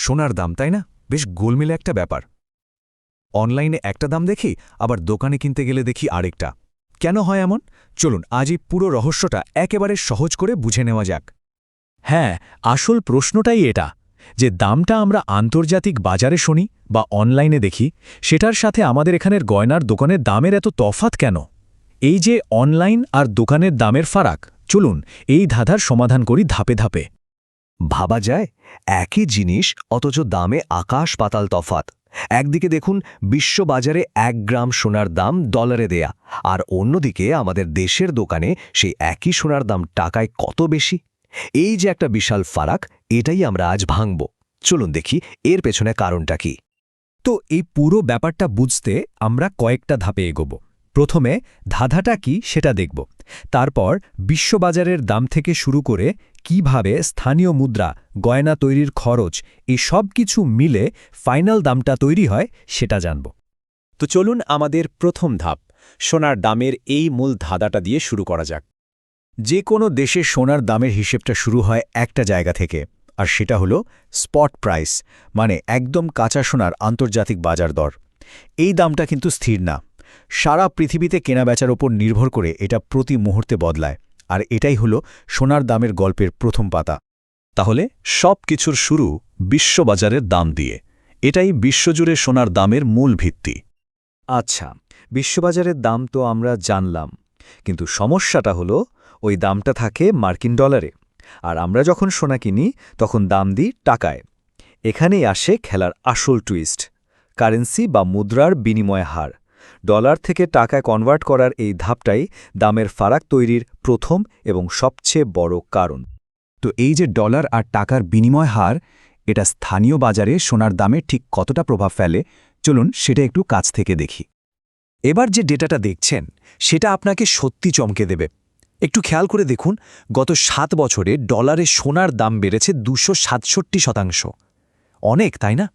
সোনার দাম, তাই না? বেশ গোলমেলে একটা ব্যাপার। অনলাইনে একটা দাম দেখি, আবার দোকানে কিনতে গেলে দেখি আরেকটা। কেন হয় এমন? চলুন আজ এই পুরো রহস্যটা একেবারে সহজ করে বুঝে নেওয়া যাক। হ্যাঁ, আসল প্রশ্নটাই এটা যে দামটা আমরা আন্তর্জাতিক বাজারে শুনি বা অনলাইনে দেখি, সেটার সাথে আমাদের এখানের গয়নার দোকানের দামের এত তফাৎ কেন? এই যে অনলাইন আর দোকানের দামের ফারাক, চলুন এই ধাঁধার সমাধান করি ধাপে ধাপে। ভাবা যায়, একই জিনিস অথচ দামে আকাশ পাতাল তফাত। একদিকে দেখুন বিশ্ববাজারে 1 গ্রাম সোনার দাম ডলারে দেয়া, আর অন্যদিকে আমাদের দেশের দোকানে সেই একই সোনার দাম টাকায় কত বেশি। এই যে একটা বিশাল ফারাক, এটাই আমরা আজ ভাঙব। চলুন দেখি এর পেছনে কারণটা কি। তো এই পুরো ব্যাপারটা বুঝতে আমরা কয়েকটা ধাপে এগোব। প্রথমে ধাঁধাটা কি সেটা দেখব, তারপর বিশ্ববাজারের দাম থেকে শুরু করে কিভাবে স্থানীয় মুদ্রা, গয়না তৈরির খরচ, এই সব কিছু মিলে ফাইনাল দামটা তৈরি হয় সেটা জানব। তো চলুন আমাদের প্রথম ধাপ, সোনার দামের এই মূল ধাঁধাটা দিয়ে শুরু করা যাক। যে কোনো দেশে সোনার দামের হিসেবটা শুরু হয় একটা জায়গা থেকে, আর সেটা হলো স্পট প্রাইস, মানে একদম কাঁচা সোনার আন্তর্জাতিক বাজার দর। এই দামটা কিন্তু স্থির না, সারা পৃথিবীতে কেনাবেচার ওপর নির্ভর করে এটা প্রতি মুহূর্তে বদলায়, আর এটাই হলো সোনার দামের গল্পের প্রথম পাতা। তাহলে সব কিছুর শুরু বিশ্ববাজারের দাম দিয়ে। এটাই বিশ্বজুড়ে সোনার দামের মূল ভিত্তি। আচ্ছা, বিশ্ববাজারের দাম তো আমরা জানলাম, কিন্তু সমস্যাটা হলো ওই দামটা থাকে মার্কিন ডলারে, আর আমরা যখন সোনা কিনি তখন দাম দিই টাকায়। এখানেই আসে খেলার আসল টুইস্ট, কারেন্সি বা মুদ্রার বিনিময় হার। ডলার থেকে টাকায় কনভার্ট করার এই ধাপটাই দামের ফারাক তৈরির প্রথম এবং সবচেয়ে বড় কারণ। তো এই যে ডলার আর টাকার বিনিময় হার, এটা স্থানীয় বাজারে সোনার দামে ঠিক কতটা প্রভাব ফেলে, চলুন সেটা একটু কাছ থেকে দেখি। এবার যে ডেটাটা দেখছেন সেটা আপনাকে সত্যি চমকে দেবে। একটু খেয়াল করে দেখুন, গত 7 বছরে ডলারে সোনার দাম বেড়েছে 267%। অনেক, তাই না?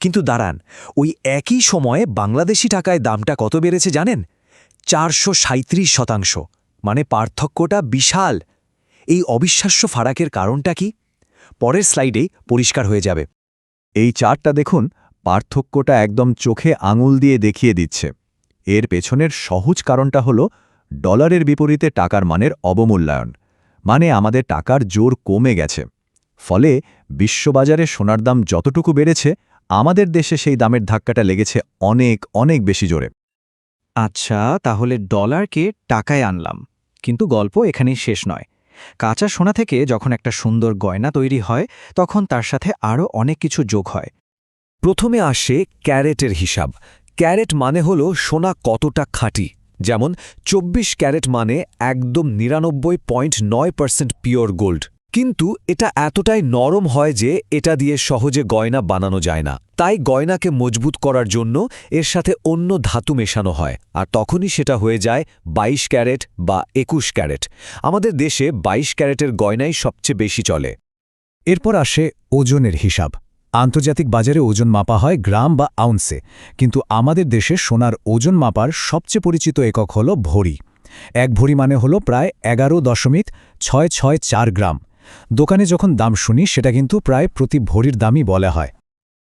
কিন্তু দাঁড়ান, ওই একই সময়ে বাংলাদেশি টাকায় দামটা কত বেড়েছে জানেন? 437%। মানে পার্থক্যটা বিশাল। এই অবিশ্বাস্য ফারাকের কারণটা কি? পরের স্লাইডেই পরিষ্কার হয়ে যাবে। এই চার্টটা দেখুন, পার্থক্যটা একদম চোখে আঙুল দিয়ে দেখিয়ে দিচ্ছে। এর পেছনের সহজ কারণটা হল ডলারের বিপরীতে টাকার মানের অবমূল্যায়ন, মানে আমাদের টাকার জোর কমে গেছে। ফলে বিশ্ববাজারে সোনার দাম যতটুকু বেড়েছে, আমাদের দেশে সেই দামের ধাক্কাটা লেগেছে অনেক অনেক বেশি জোরে। আচ্ছা, তাহলে ডলারকে টাকায় আনলাম, কিন্তু গল্প এখানেই শেষ নয়। কাঁচা সোনা থেকে যখন একটা সুন্দর গয়না তৈরি হয়, তখন তার সাথে আরও অনেক কিছু যোগ হয়। প্রথমে আসে ক্যারেটের হিসাব। ক্যারেট মানে হলো সোনা কতটা খাঁটি। যেমন 24 ক্যারেট মানে একদম 99.9% পিওর গোল্ড। কিন্তু এটা এতটাই নরম হয় যে এটা দিয়ে সহজে গয়না বানানো যায় না। তাই গয়নাকে মজবুত করার জন্য এর সাথে অন্য ধাতু মেশানো হয়, আর তখনই সেটা হয়ে যায় 22 ক্যারেট বা 21 ক্যারেট। আমাদের দেশে 22 ক্যারেটের গয়নাই সবচেয়ে বেশি চলে। এরপর আসে ওজনের হিসাব। আন্তর্জাতিক বাজারে ওজন মাপা হয় গ্রাম বা আউন্সে, কিন্তু আমাদের দেশে সোনার ওজন মাপার সবচেয়ে পরিচিত একক হল ভরি। এক ভরি মানে হলো প্রায় 11.664 গ্রাম। দোকানে যখন দাম শুনি সেটা কিন্তু প্রায় প্রতি ভরির দামই বলা হয়।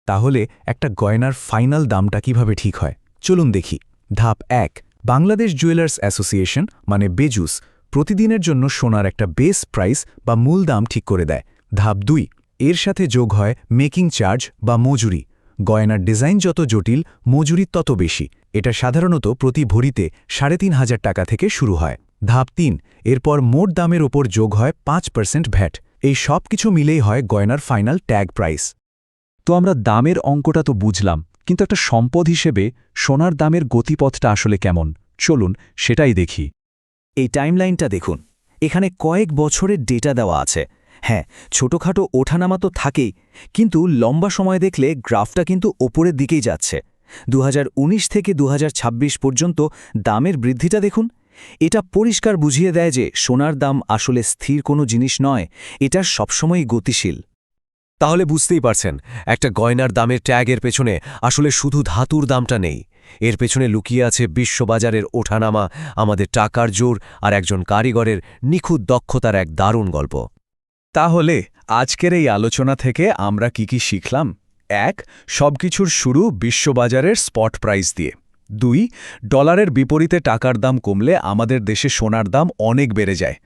তাহলে একটা গয়নার ফাইনাল দামটা কিভাবে ঠিক হয়, চলুন দেখি। ধাপ 1, বাংলাদেশ জুয়েলার্স অ্যাসোসিয়েশন মানে বেজুস প্রতিদিনের জন্য সোনার একটা বেস প্রাইস বা মূল দাম ঠিক করে দেয়। ধাপ 2, এর সাথে যোগ হয় মেকিং চার্জ বা মজুরি। গয়নার ডিজাইন যত জটিল, মজুরি তত বেশি। এটা সাধারণত প্রতি ভরিতে 3,500 টাকা থেকে শুরু হয়। ধাপ 3, এরপর মোট দামের ওপর যোগ হয় 5% ভ্যাট। এই সব কিছু মিলেই হয় গয়নার ফাইনাল ট্যাগ প্রাইস। তো আমরা দামের অঙ্কটা তো বুঝলাম, কিন্তু একটা সম্পদ হিসেবে সোনার দামের গতিপথটা আসলে কেমন, চলুন সেটাই দেখি। এই টাইমলাইনটা দেখুন, এখানে কয়েক বছরের ডেটা দেওয়া আছে। হ্যাঁ, ছোটখাটো ওঠানামা তো থাকেই, কিন্তু লম্বা সময় দেখলে গ্রাফটা কিন্তু ওপরের দিকেই যাচ্ছে। 2019 থেকে 2026 পর্যন্ত দামের বৃদ্ধিটা দেখুন। এটা পরিষ্কার বুঝিয়ে দেয় যে সোনার দাম আসলে স্থির কোনো জিনিস নয়, এটা সবসময়ই গতিশীল। তাহলে বুঝতেই পারছেন, একটা গয়নার দামের ট্যাগের পেছনে আসলে শুধু ধাতুর দামটা নেই। এর পেছনে লুকিয়ে আছে বিশ্ববাজারের ওঠানামা, আমাদের টাকার জোর আর একজন কারিগরের নিখুঁত দক্ষতার এক দারুণ গল্প। তাহলে আজকের এই আলোচনা থেকে আমরা কি শিখলাম? ১. সবকিছুর শুরু বিশ্ববাজারের স্পট প্রাইস দিয়ে। ২. ডলারের বিপরীতে টাকার দাম কমলে আমাদের দেশে সোনার দাম অনেক বেড়ে যায়।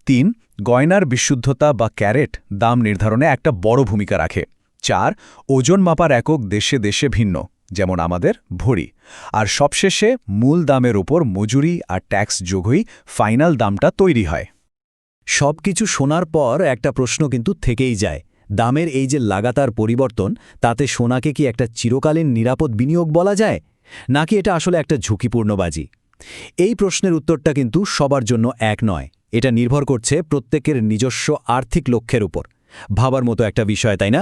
৩. গয়নার বিশুদ্ধতা বা ক্যারেট দাম নির্ধারণে একটা বড় ভূমিকা রাখে। ৪. ওজন মাপার একক দেশে দেশে ভিন্ন, যেমন আমাদের ভরি। আর সবশেষে মূল দামের ওপর মজুরি আর ট্যাক্স যোগ হয়ে ফাইনাল দামটা তৈরি হয়। সব কিছু শোনার পর একটা প্রশ্ন কিন্তু থেকেই যায়, দামের এই যে লাগাতার পরিবর্তন, তাতে সোনাকে কি একটা চিরকালীন নিরাপদ বিনিয়োগ বলা যায়, নাকি এটা আসলে একটা ঝুঁকিপূর্ণ বাজি? এই প্রশ্নের উত্তরটা কিন্তু সবার জন্য এক নয়। এটা নির্ভর করছে প্রত্যেকের নিজস্ব আর্থিক লক্ষ্যের উপর। ভাবার মতো একটা বিষয়, তাই না?